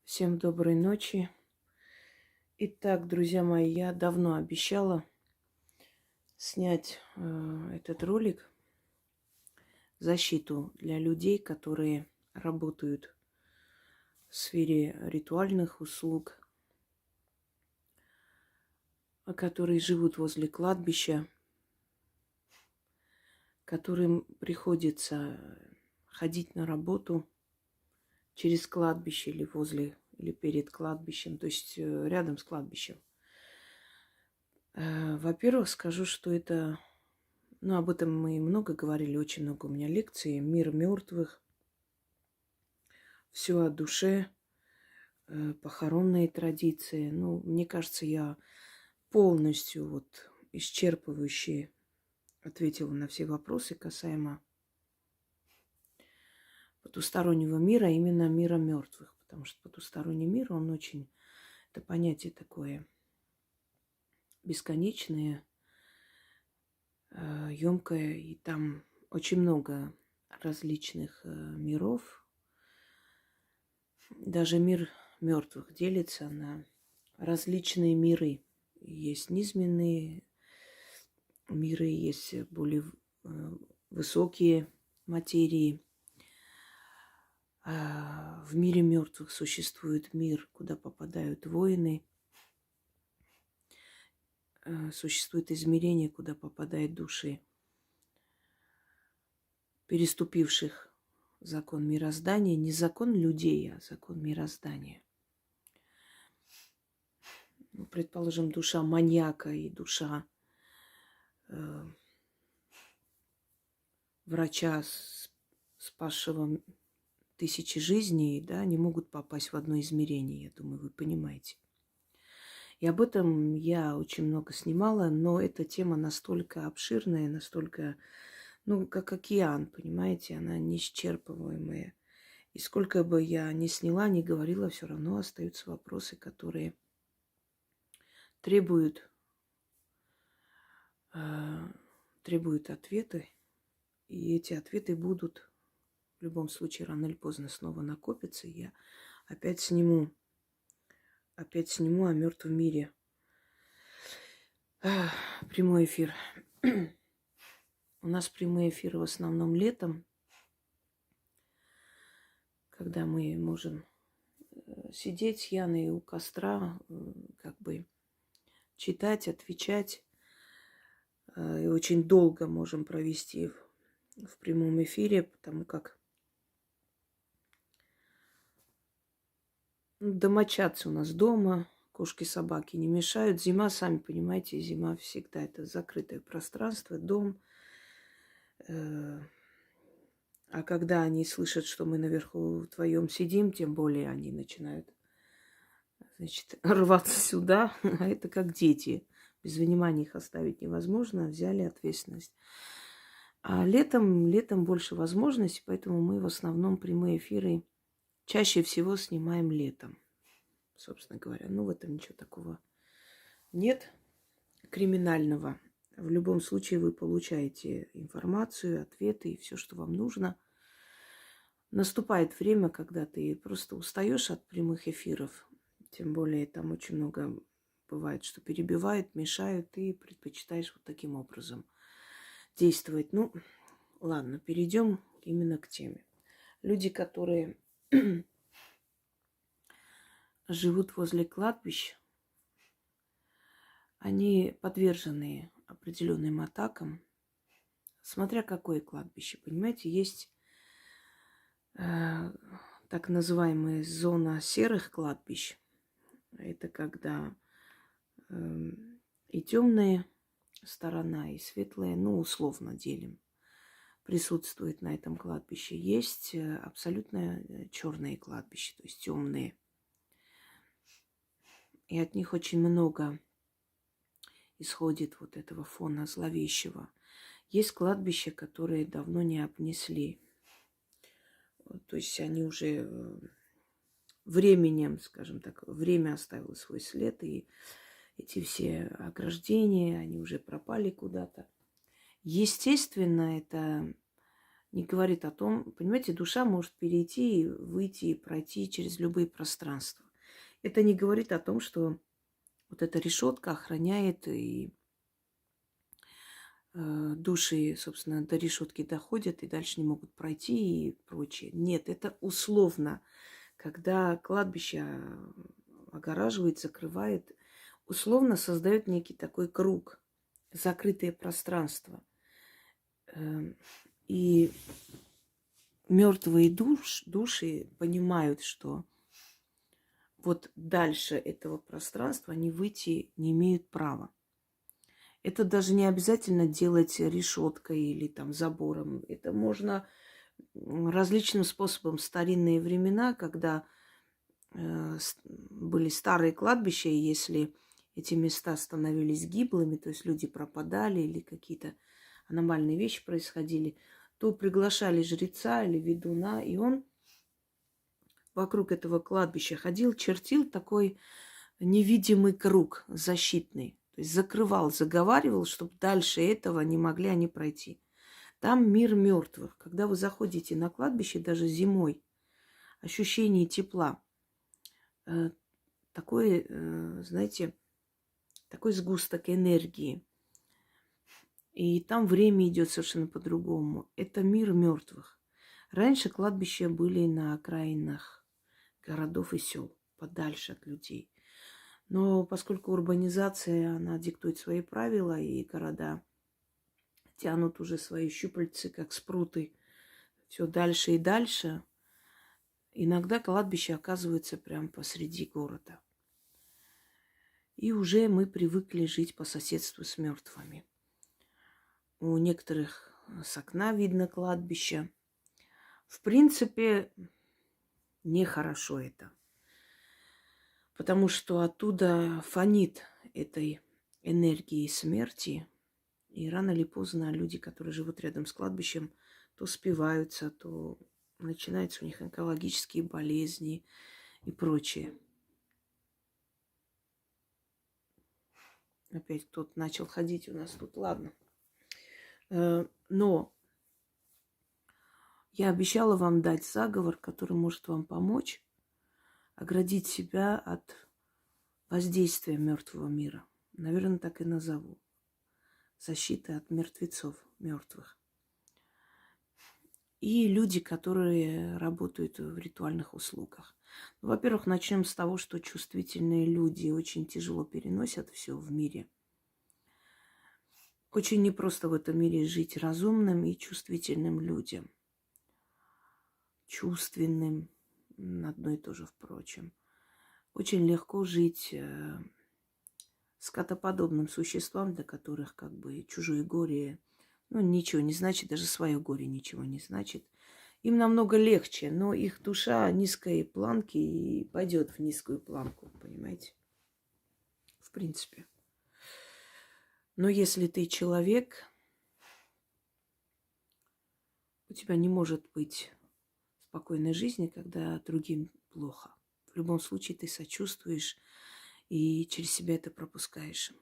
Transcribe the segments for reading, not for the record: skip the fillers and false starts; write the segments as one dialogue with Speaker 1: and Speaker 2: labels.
Speaker 1: Всем доброй ночи. Итак, друзья мои, я давно обещала снять этот ролик защиту для людей, которые работают в сфере ритуальных услуг, которые живут возле кладбища, которым приходится ходить на работу через кладбище или возле, или перед кладбищем, то есть рядом с кладбищем. Во-первых, скажу, что это, об этом мы много говорили, очень много у меня лекций, мир мертвых, все о душе, похоронные традиции. Мне кажется, я полностью исчерпывающе ответила на все вопросы касаемо потустороннего мира, именно мира мертвых, потому что потусторонний мир, он очень, это понятие такое бесконечное, емкое, и там очень много различных миров. Даже мир мертвых делится на различные миры. Есть низменные миры, есть более высокие материи. В мире мертвых существует мир, куда попадают воины. Существует измерение, куда попадают души, переступивших закон мироздания. Не закон людей, а закон мироздания. Предположим, душа маньяка и душа врача, спасшего тысячи жизней, да, не могут попасть в одно измерение. Я думаю, вы понимаете. И об этом я очень много снимала, но эта тема настолько обширная, настолько, как океан, понимаете, она неисчерпываемая. И сколько бы я ни сняла, ни говорила, все равно остаются вопросы, которые требуют, требуют ответы. И эти ответы будут в любом случае рано или поздно снова накопятся. И я опять сниму о мертвом мире прямой эфир. У нас прямые эфиры в основном летом, когда мы можем сидеть с Яной у костра, читать, отвечать. И очень долго можем провести в прямом эфире, потому как домочадцы у нас дома, кошки, собаки не мешают. Зима, сами понимаете, зима всегда это закрытое пространство, дом. А когда они слышат, что мы наверху вдвоем сидим, тем более они начинают, рваться сюда. А это как дети. Без внимания их оставить невозможно. Взяли ответственность. А летом больше возможностей, поэтому мы в основном прямые эфиры чаще всего снимаем летом, собственно говоря. В этом ничего такого нет криминального. В любом случае вы получаете информацию, ответы и все, что вам нужно. Наступает время, когда ты просто устаешь от прямых эфиров. Тем более там очень много бывает, что перебивают, мешают, и предпочитаешь вот таким образом действовать. Ладно, перейдем именно к теме. Люди, которые живут возле кладбищ, они подвержены определенным атакам, смотря какое кладбище. Понимаете, есть так называемая зона серых кладбищ. Это когда и темная сторона, и светлая, условно делим, присутствует на этом кладбище. Есть абсолютно черные кладбища, то есть темные. И от них очень много исходит вот этого фона зловещего. Есть кладбища, которые давно не обнесли. То есть они уже временем, скажем так, время оставило свой след, и эти все ограждения, они уже пропали куда-то. Естественно, это не говорит о том, понимаете, душа может перейти, выйти, пройти через любые пространства. Это не говорит о том, что вот эта решетка охраняет и души, собственно, до решетки доходят и дальше не могут пройти и прочее. Нет, это условно, когда кладбище огораживает, закрывает, условно создает некий такой круг, закрытое пространство. И мертвые души понимают, что вот дальше этого пространства они выйти не имеют права. Это даже не обязательно делать решеткой или там забором. Это можно различным способом. В старинные времена, когда были старые кладбища, и если эти места становились гиблыми, то есть люди пропадали или какие-то аномальные вещи происходили, то приглашали жреца или ведуна, и он вокруг этого кладбища ходил, чертил такой невидимый круг защитный. То есть закрывал, заговаривал, чтобы дальше этого не могли они пройти. Там мир мертвых. Когда вы заходите на кладбище, даже зимой, ощущение тепла, такой, знаете, такой сгусток энергии. И там время идет совершенно по-другому. Это мир мертвых. Раньше кладбища были на окраинах городов и сел, подальше от людей. Но поскольку урбанизация, она диктует свои правила, и города тянут уже свои щупальцы, как спруты, все дальше и дальше, иногда кладбище оказывается прямо посреди города. И уже мы привыкли жить по соседству с мертвыми. У некоторых с окна видно кладбище. В принципе, нехорошо это. Потому что оттуда фонит этой энергии смерти. И рано или поздно люди, которые живут рядом с кладбищем, то спиваются, то начинаются у них онкологические болезни и прочее. Опять кто-то начал ходить у нас тут, ладно. Но я обещала вам дать заговор, который может вам помочь оградить себя от воздействия мертвого мира. Наверное, так и назову. Защита от мертвецов мертвых. И люди, которые работают в ритуальных услугах. Ну, во-первых, начнем с того, что чувствительные люди очень тяжело переносят все в мире. Очень непросто в этом мире жить разумным и чувствительным людям. Чувственным, одно и то же, впрочем. Очень легко жить скотоподобным существам, для которых как бы чужое горе, ну, ничего не значит, даже свое горе ничего не значит. Им намного легче, но их душа низкой планки и пойдет в низкую планку, понимаете? В принципе. Но если ты человек, у тебя не может быть спокойной жизни, когда другим плохо. В любом случае ты сочувствуешь и через себя это пропускаешь.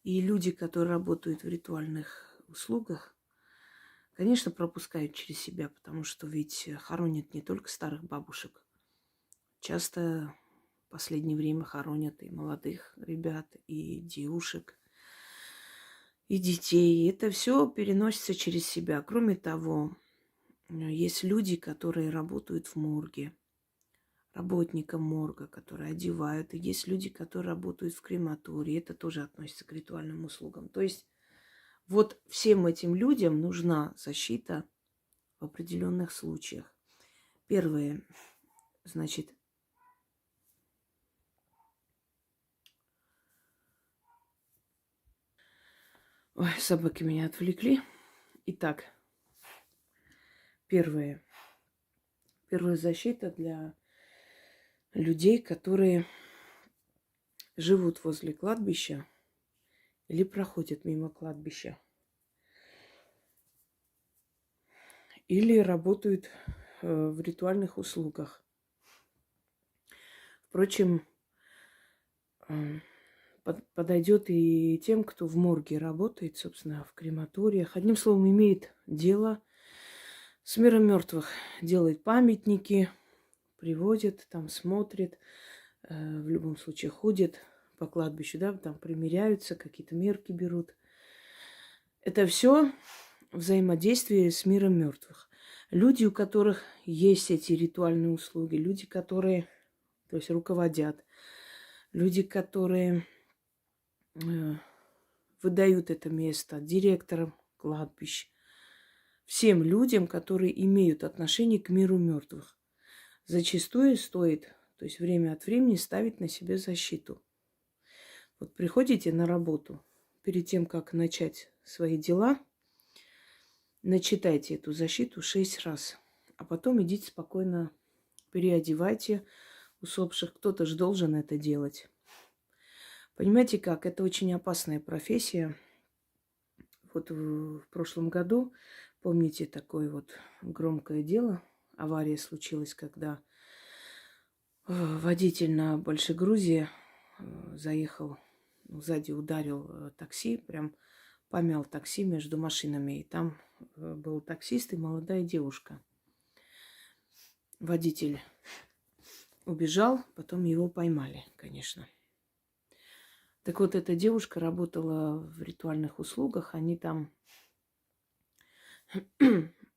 Speaker 1: И люди, которые работают в ритуальных услугах, конечно, пропускают через себя, потому что ведь хоронят не только старых бабушек. Часто в последнее время хоронят и молодых ребят, и девушек, и детей. Это все переносится через себя. Кроме того, есть люди, которые работают в морге, работникам морга, которые одевают. И есть люди, которые работают в крематории. Это тоже относится к ритуальным услугам. То есть вот всем этим людям нужна защита в определенных случаях. Первое, значит, ой, собаки меня отвлекли. Итак, первая защита для людей, которые живут возле кладбища или проходят мимо кладбища. Или работают в ритуальных услугах. Впрочем, подойдет и тем, кто в морге работает, собственно, в крематориях. Одним словом, имеет дело С миром мертвых делает памятники, приводит, там смотрит, в любом случае ходит по кладбищу, да, там примеряются, какие-то мерки берут. Это все взаимодействие с миром мертвых. Люди, у которых есть эти ритуальные услуги, люди, которые, то есть руководят, люди, которые выдают это место директорам кладбищ, всем людям, которые имеют отношение к миру мертвых. Зачастую стоит, то есть время от времени ставить на себе защиту. Вот приходите на работу, перед тем, как начать свои дела, начитайте эту защиту 6 раз, а потом идите спокойно, переодевайте усопших. Кто-то же должен это делать. Понимаете как? Это очень опасная профессия. Вот в прошлом году, помните, такое вот громкое дело, авария случилась, когда водитель на Большегрузе заехал, сзади ударил такси, прям помял такси между машинами. И там был таксист и молодая девушка. Водитель убежал, потом его поймали, конечно. Так вот, эта девушка работала в ритуальных услугах. Они там...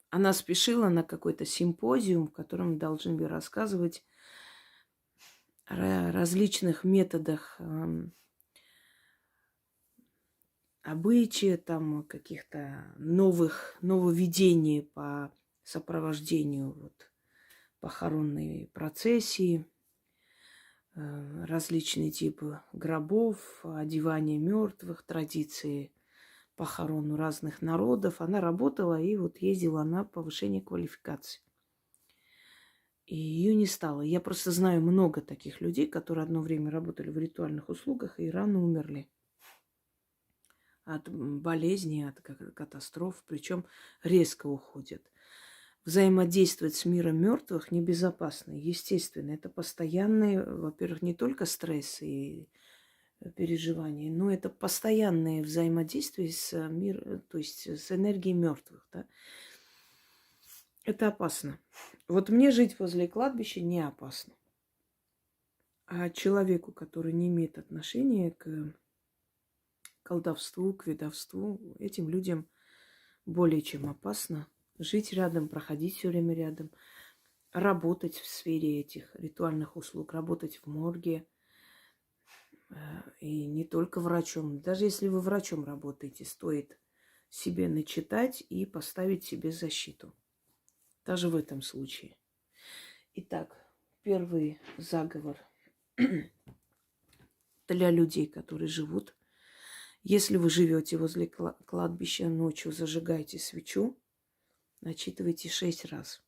Speaker 1: Она спешила на какой-то симпозиум, в котором должны были рассказывать о различных методах обычая, там каких-то нововведений по сопровождению вот, похоронной процессии, различные типы гробов, одевания мертвых, традиции похорон у разных народов. Она работала и вот ездила на повышение квалификации. И ее не стало. Я просто знаю много таких людей, которые одно время работали в ритуальных услугах и рано умерли от болезней, от катастроф, причем резко уходят. Взаимодействовать с миром мертвых небезопасно, естественно. Это постоянные, во-первых, не только стресс и переживания, но это постоянное взаимодействие с миром, то есть с энергией мертвых. Да? Это опасно. Вот мне жить возле кладбища не опасно. А человеку, который не имеет отношения к колдовству, к ведовству, этим людям более чем опасно жить рядом, проходить все время рядом, работать в сфере этих ритуальных услуг, работать в морге. И не только врачом. Даже если вы врачом работаете, стоит себе начитать и поставить себе защиту. Даже в этом случае. Итак, первый заговор для людей, которые живут. Если вы живете возле кладбища, ночью зажигайте свечу, начитывайте 6 раз.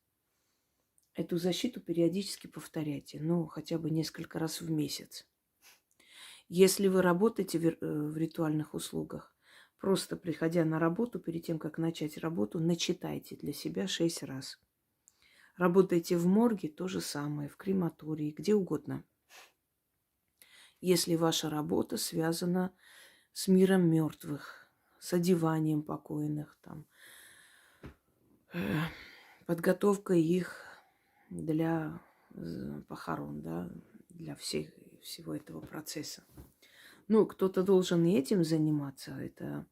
Speaker 1: Эту защиту периодически повторяйте, ну, хотя бы несколько раз в месяц. Если вы работаете в ритуальных услугах, просто приходя на работу, перед тем, как начать работу, начитайте для себя 6 раз. Работаете в морге, то же самое, в крематории, где угодно. Если ваша работа связана с миром мертвых, с одеванием покойных, там, подготовкой их для похорон, да, для всего этого процесса. Ну, кто-то должен и этим заниматься. Это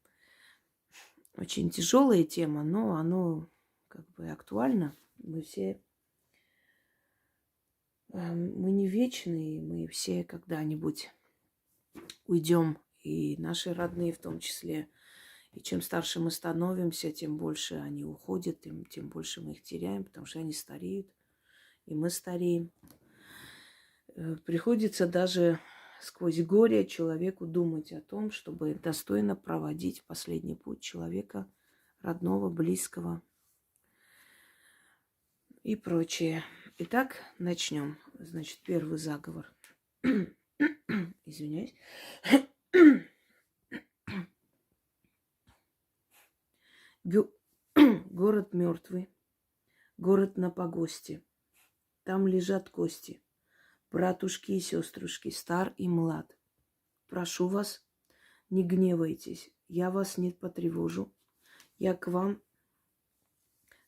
Speaker 1: очень тяжелая тема, но оно как бы актуально. Мы все, мы не вечные, мы все когда-нибудь уйдем, и наши родные в том числе. И чем старше мы становимся, тем больше они уходят, тем больше мы их теряем, потому что они стареют, и мы стареем. Приходится даже сквозь горе человеку думать о том, чтобы достойно проводить последний путь человека, родного, близкого и прочее. Итак, начнем. Значит, первый заговор. Извиняюсь. Город мертвый, город на погосте. Там лежат кости, братушки и сеструшки, стар и млад. Прошу вас, не гневайтесь, я вас не потревожу. Я к вам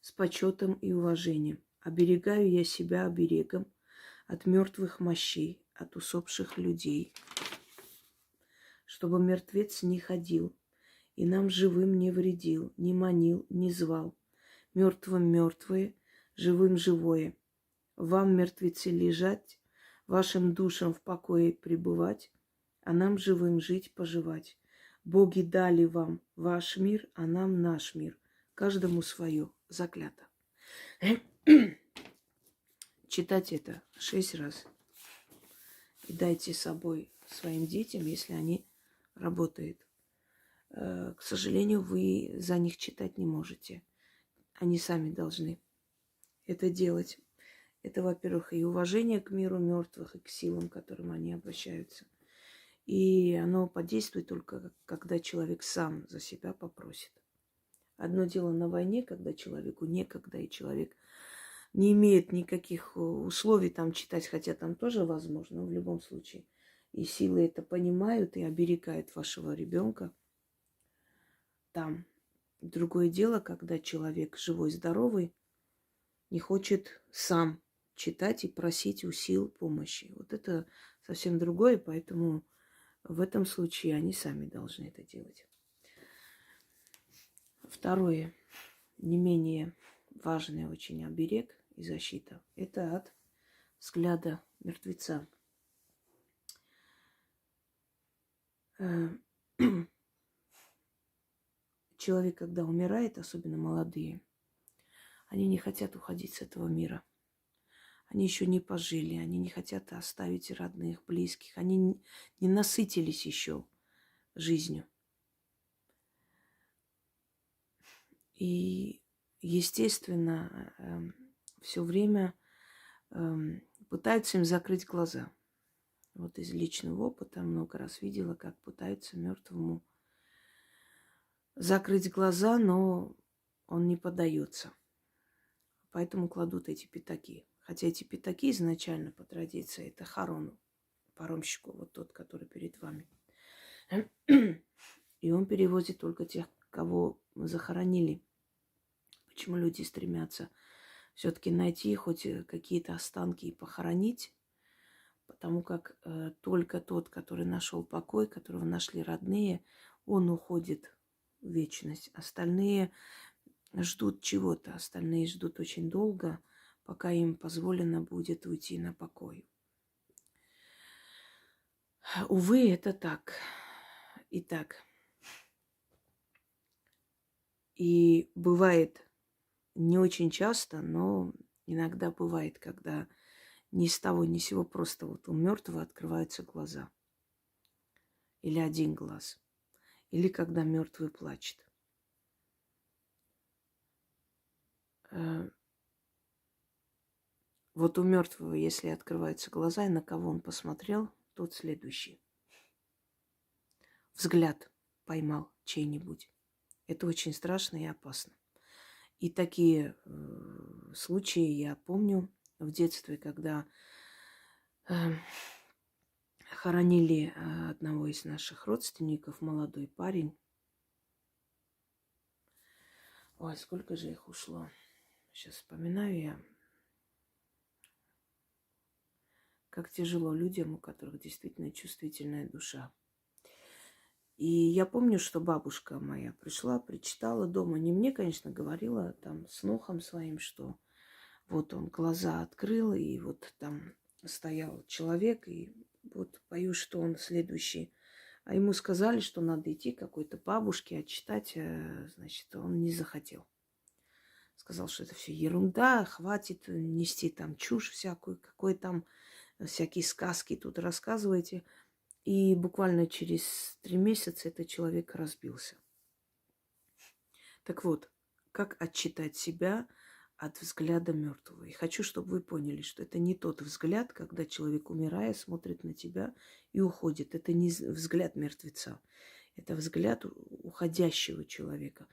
Speaker 1: с почетом и уважением. Оберегаю я себя оберегом от мертвых мощей, от усопших людей, чтобы мертвец не ходил и нам живым не вредил, не манил, не звал. Мертвым мертвые, живым живое. Вам, мертвецы, лежать, вашим душам в покое пребывать, а нам живым жить, поживать. Боги дали вам ваш мир, а нам наш мир. Каждому свое, заклято. Читать это 6 раз. И дайте с собой своим детям, если они работают. К сожалению, вы за них читать не можете. Они сами должны это делать. Это, во-первых, и уважение к миру мертвых, и к силам, к которым они обращаются. И оно подействует только, когда человек сам за себя попросит. Одно дело на войне, когда человеку некогда, и человек не имеет никаких условий там читать, хотя там тоже возможно, но в любом случае. И силы это понимают и оберегают вашего ребенка там. Другое дело, когда человек живой, здоровый, не хочет сам читать и просить у сил помощи. Вот это совсем другое, поэтому в этом случае они сами должны это делать. Второе, не менее важный очень оберег и защита, это от взгляда мертвеца. Человек, когда умирает, особенно молодые, они не хотят уходить с этого мира. Они еще не пожили, они не хотят оставить родных, близких. Они не насытились еще жизнью. И, естественно, все время пытаются им закрыть глаза. Вот из личного опыта много раз видела, как пытаются мертвому закрыть глаза, но он не поддается. Поэтому кладут эти пятаки. Хотя эти пятаки изначально по традиции это хорону, паромщику, вот тот, который перед вами. И он перевозит только тех, кого мы захоронили. Почему люди стремятся все-таки найти хоть какие-то останки и похоронить? Потому как только тот, который нашел покой, которого нашли родные, он уходит в вечность. Остальные ждут чего-то, остальные ждут очень долго, пока им позволено будет уйти на покой. Увы, это так. Итак. И бывает не очень часто, но иногда бывает, когда ни с того ни с сего просто вот у мертвого открываются глаза. Или один глаз. Или когда мертвый плачет. Вот у мертвого, если открываются глаза, и на кого он посмотрел, тот следующий. Взгляд поймал чей-нибудь. Это очень страшно и опасно. И такие случаи я помню в детстве, когда хоронили одного из наших родственников, молодой парень. Ой, сколько же их ушло. Сейчас вспоминаю я. Как тяжело людям, у которых действительно чувствительная душа. И я помню, что бабушка моя пришла, причитала дома. Не мне, конечно, говорила там с нухом своим, что вот он глаза открыл, и вот там стоял человек, и вот боюсь, что он следующий. А ему сказали, что надо идти к какой-то бабушке, отчитать, значит, он не захотел. Сказал, что это все ерунда, хватит нести там чушь всякую, какой там всякие сказки тут рассказываете. И буквально через 3 месяца этот человек разбился. Так вот, как отчитать себя от взгляда мертвого? И хочу, чтобы вы поняли, что это не тот взгляд, когда человек, умирая, смотрит на тебя и уходит. Это не взгляд мертвеца. Это взгляд уходящего человека.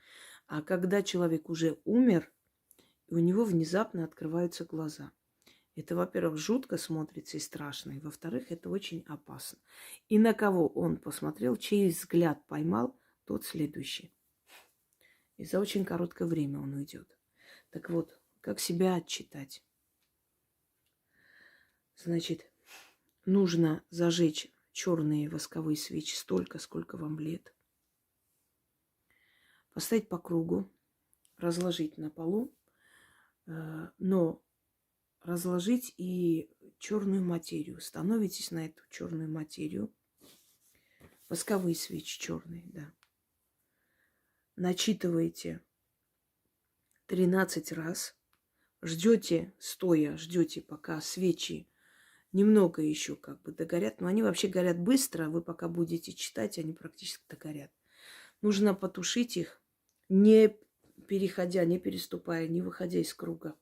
Speaker 1: А когда человек уже умер, и у него внезапно открываются глаза. Это, во-первых, жутко смотрится и страшно. И, во-вторых, это очень опасно. И на кого он посмотрел, чей взгляд поймал, тот следующий. И за очень короткое время он уйдет. Так вот, как себя отчитать? Значит, нужно зажечь черные восковые свечи столько, сколько вам лет. Поставить по кругу, разложить на полу, но разложить и черную материю. Становитесь на эту черную материю. Восковые свечи черные, да. Начитываете 13 раз. Ждете, стоя, ждете, пока свечи немного еще как бы догорят. Но они вообще горят быстро. Вы пока будете читать, они практически догорят. Нужно потушить их, не переходя, не переступая, не выходя из круга.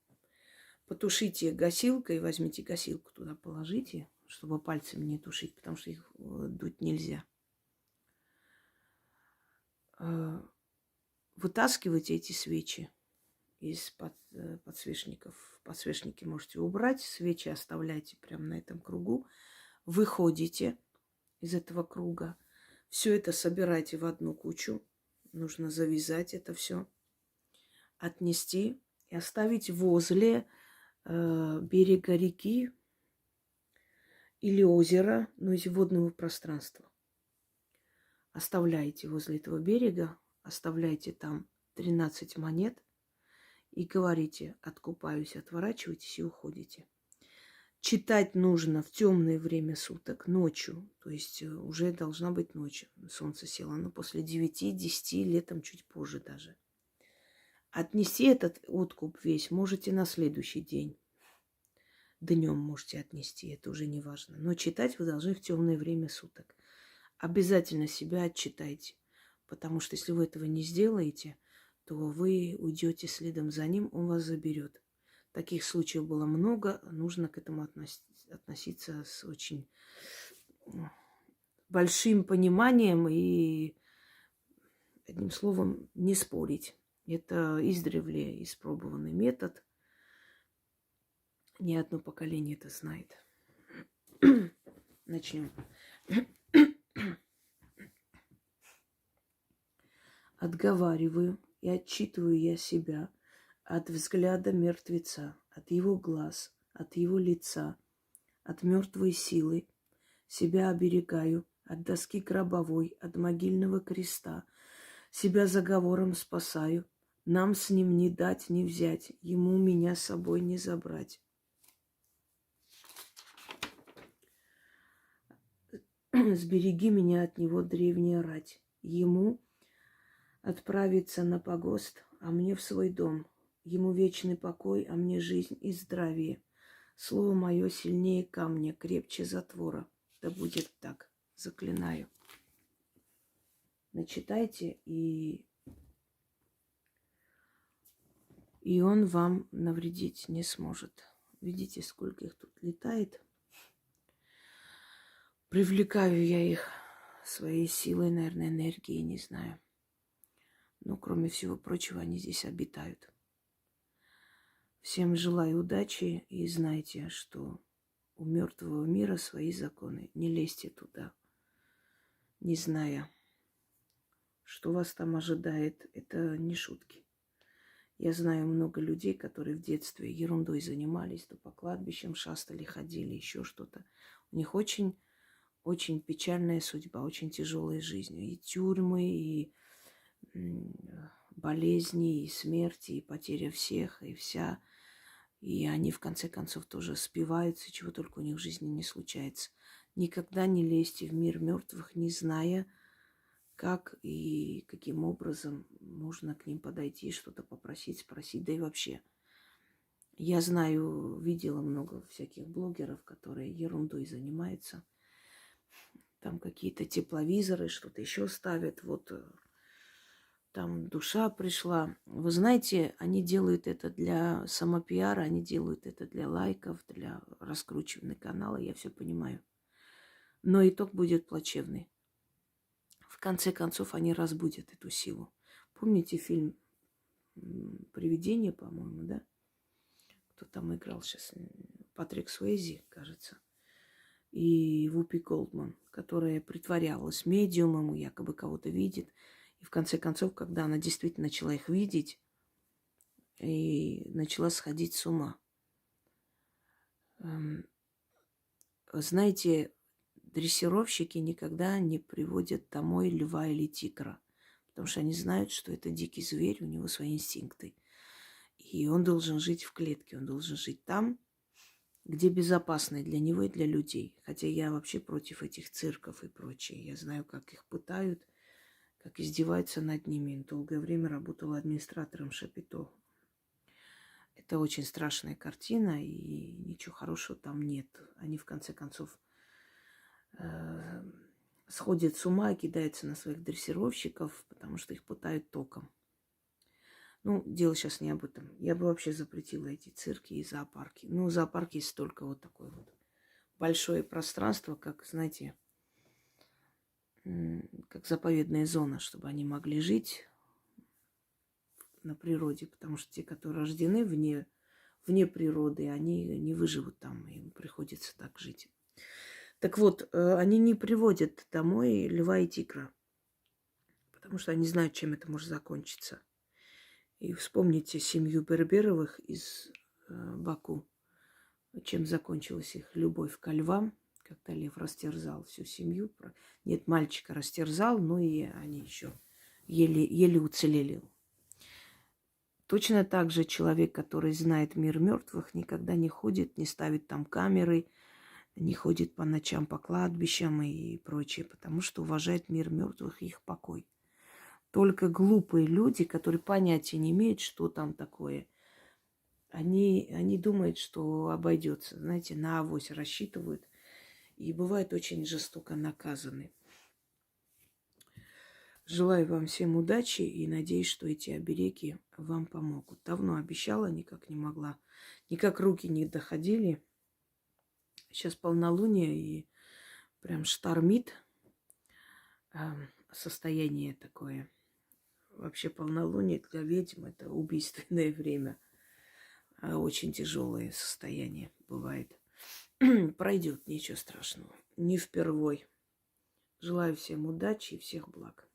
Speaker 1: Потушите гасилкой, возьмите гасилку туда, положите, чтобы пальцами не тушить, потому что их дуть нельзя. Вытаскивайте эти свечи из подсвечников. Подсвечники можете убрать, свечи оставляйте прямо на этом кругу. Выходите из этого круга. Все это собирайте в одну кучу. Нужно завязать это все, отнести и оставить возле берега реки или озера, ну, из водного пространства. Оставляйте возле этого берега, оставляйте там 13 монет и говорите: откупаюсь, отворачивайтесь и уходите. Читать нужно в темное время суток, ночью, то есть уже должна быть ночь, солнце село, но после 9-10, летом чуть позже даже. Отнести этот откуп весь можете на следующий день. Днем можете отнести, это уже не важно. Но читать вы должны в темное время суток. Обязательно себя отчитайте, потому что если вы этого не сделаете, то вы уйдете следом за ним, он вас заберет. Таких случаев было много, нужно к этому относиться с очень большим пониманием и, одним словом, не спорить. Это издревле испробованный метод. Ни одно поколение это знает. Начнем. Отговариваю и отчитываю я себя от взгляда мертвеца, от его глаз, от его лица, от мертвой силы. Себя оберегаю от доски гробовой, от могильного креста. Себя заговором спасаю. Нам с ним не дать, не взять, ему меня с собой не забрать. Сбереги меня от него, древняя рать. Ему отправиться на погост, а мне в свой дом. Ему вечный покой, а мне жизнь и здравие. Слово мое сильнее камня, крепче затвора. Да будет так, заклинаю. Начитайте, и он вам навредить не сможет. Видите, сколько их тут летает. Привлекаю я их своей силой, наверное, энергией, не знаю. Но, кроме всего прочего, они здесь обитают. Всем желаю удачи и знайте, что у мертвого мира свои законы. Не лезьте туда, не зная, что вас там ожидает. Это не шутки. Я знаю много людей, которые в детстве ерундой занимались, то по кладбищам шастали, ходили, еще что-то. У них очень печальная судьба, очень тяжелая жизнь. И тюрьмы, и болезни, и смерти, и потеря всех, и вся. И они, в конце концов, тоже спиваются, чего только у них в жизни не случается. Никогда не лезьте в мир мертвых, не зная, как и каким образом можно к ним подойти, что-то попросить, спросить, да и вообще. Я знаю, видела много всяких блогеров, которые ерундой занимаются. Там какие-то тепловизоры, что-то еще ставят. Вот там душа пришла. Вы знаете, они делают это для самопиара, они делают это для лайков, для раскручивания канала, я все понимаю. Но итог будет плачевный. В конце концов, они разбудят эту силу. Помните фильм «Привидение», по-моему, да? Кто там играл сейчас? Патрик Суэйзи, кажется. И Вупи Голдман, которая притворялась медиумом, якобы кого-то видит. И в конце концов, когда она действительно начала их видеть, и начала сходить с ума. Знаете, дрессировщики никогда не приводят домой льва или тигра, потому что они знают, что это дикий зверь, у него свои инстинкты. И он должен жить в клетке, он должен жить там, где безопасно для него и для людей. Хотя я вообще против этих цирков и прочее. Я знаю, как их пытают, как издеваются над ними. Долгое время работала администратором Шапито. Это очень страшная картина, и ничего хорошего там нет. Они, в конце концов, сходят с ума и кидаются на своих дрессировщиков, потому что их пытают током. Ну, дело сейчас не об этом. Я бы вообще запретила эти цирки и зоопарки. Ну, в зоопарке есть только вот такое вот большое пространство, как, знаете, как заповедная зона, чтобы они могли жить на природе, потому что те, которые рождены вне природы, они не выживут там, им приходится так жить. Так вот, они не приводят домой льва и тигра, потому что они знают, чем это может закончиться. И вспомните семью Берберовых из Баку, чем закончилась их любовь к львам, когда лев растерзал всю семью. Нет, мальчика растерзал, но и они еще еле уцелели. Точно так же человек, который знает мир мертвых, никогда не ходит, не ставит там камеры, не ходит по ночам по кладбищам и прочее, потому что уважает мир мертвых и их покой. Только глупые люди, которые понятия не имеют, что там такое, они думают, что обойдется. Знаете, на авось рассчитывают и бывают очень жестоко наказаны. Желаю вам всем удачи и надеюсь, что эти обереги вам помогут. Давно обещала, никак не могла. Никак руки не доходили. Сейчас полнолуние и прям штормит. Состояние такое. Вообще полнолуние для ведьм это убийственное время. Очень тяжелое состояние бывает. Пройдет, ничего страшного. Не впервой. Желаю всем удачи и всех благ.